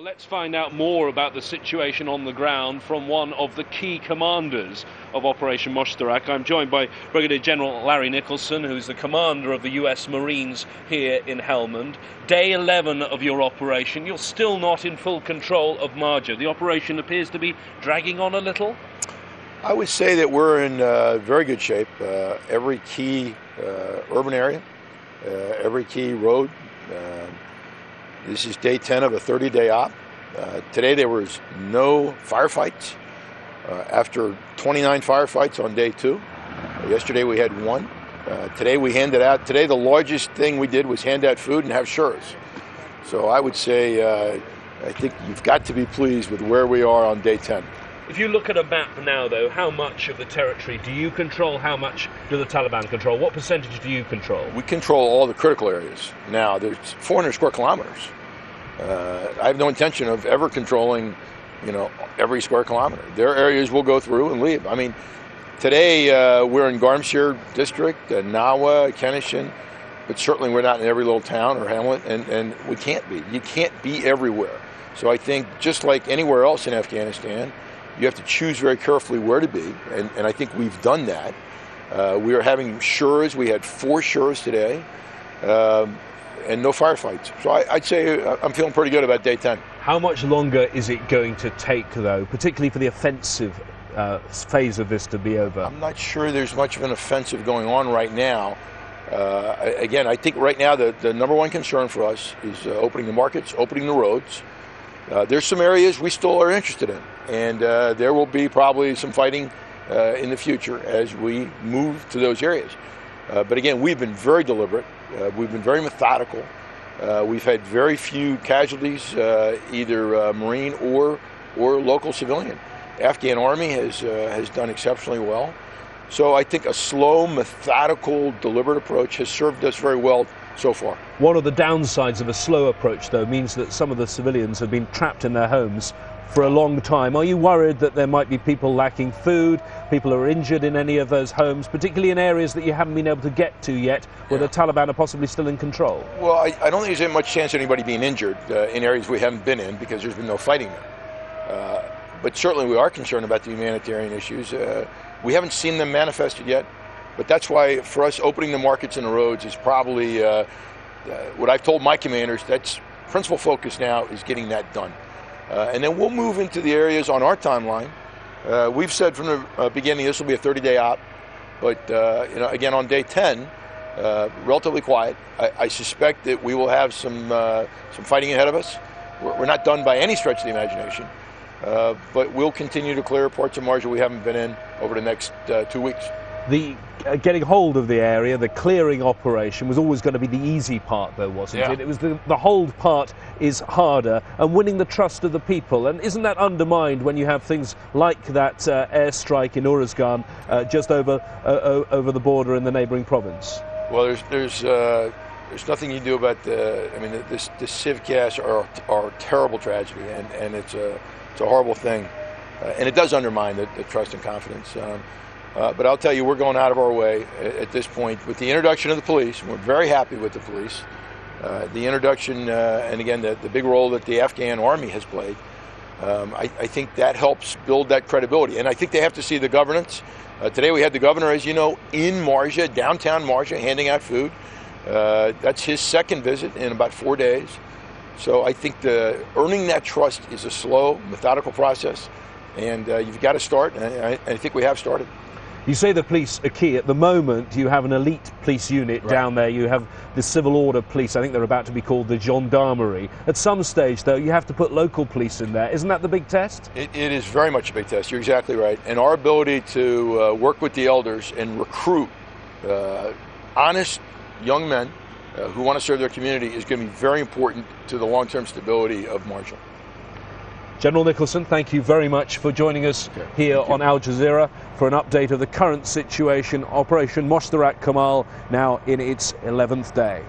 Well, let's find out more about the situation on the ground from one of the key commanders of Operation Moshtarak. I'm joined by Brigadier-General Larry Nicholson, who's the commander of the US Marines here in Helmand. Day 11 of your operation. You're still not in full control of Marjah. The operation appears to be dragging on a little. I would say that we're in very good shape. Every key urban area, every key road. This is day 10 of a 30-day op. Today there was no firefights after 29 firefights on day 2. Yesterday we had 1. Today we handed out, today the largest thing we did was hand out food and have shirts. So I would say, I think you've got to be pleased with where we are on day 10. If you look at a map now, though, how much of the territory do you control? How much do the Taliban control? What percentage do you control? We control all the critical areas. Now, there's 400 square kilometers. I have no intention of ever controlling, every square kilometer. There are areas we'll go through and leave. I mean, today we're in Garmshire district, Nawa, Kenishan, but certainly we're not in every little town or hamlet, and we can't be. You can't be everywhere. So I think just like anywhere else in Afghanistan, you have to choose very carefully where to be, and I think we've done that. We are having shures. We had 4 shures today, and no firefights. So I'd say I'm feeling pretty good about day 10. How much longer is it going to take, though, particularly for the offensive phase of this to be over? I'm not sure there's much of an offensive going on right now. Again, I think right now the number one concern for us is opening the markets, opening the roads. There's some areas we still are interested in, and there will be probably some fighting in the future as we move to those areas. But again, we've been very deliberate. We've been very methodical. We've had very few casualties, either Marine or local civilian. Afghan Army has done exceptionally well. So I think a slow, methodical, deliberate approach has served us very well so far. One of the downsides of a slow approach, though, means that some of the civilians have been trapped in their homes for a long time. Are you worried that there might be people lacking food, people who are injured in any of those homes, particularly in areas that you haven't been able to get to yet, where the Taliban are possibly still in control? Well, I don't think there's much chance of anybody being injured in areas we haven't been in, because there's been no fighting there. But certainly we are concerned about the humanitarian issues. We haven't seen them manifested yet. But that's why, for us, opening the markets and the roads is probably what I've told my commanders. That's principal focus now, is getting that done. And then we'll move into the areas on our timeline. We've said from the beginning this will be a 30-day op. But again, on day 10, relatively quiet. I suspect that we will have some fighting ahead of us. We're not done by any stretch of the imagination. But we'll continue to clear parts of Marjah we haven't been in over the next 2 weeks. The getting hold of the area, the clearing operation, was always going to be the easy part, though, wasn't it? It was the hold part is harder, and winning the trust of the people. And isn't that undermined when you have things like that airstrike in Uruzgan just over the border in the neighbouring province? Well, there's nothing you can do about the civ casts are a terrible tragedy, and it's a horrible thing, and it does undermine the trust and confidence. But I'll tell you, we're going out of our way at this point with the introduction of the police. We're very happy with the police. The introduction, and again, the big role that the Afghan Army has played, I think that helps build that credibility. And I think they have to see the governance. Today we had the governor, as you know, in Marjah, downtown Marjah, handing out food. That's his second visit in about 4 days. So I think earning that trust is a slow, methodical process. And you've got to start, and I think we have started. You say the police are key. At the moment, you have an elite police unit down there. You have the civil order police. I think they're about to be called the gendarmerie. At some stage, though, you have to put local police in there. Isn't that the big test? It is very much a big test. You're exactly right. And our ability to work with the elders and recruit honest young men who want to serve their community is going to be very important to the long-term stability of Marjah. General Nicholson, thank you very much for joining us here on Al Jazeera for an update of the current situation. Operation Moshtarak Kamal now in its 11th day.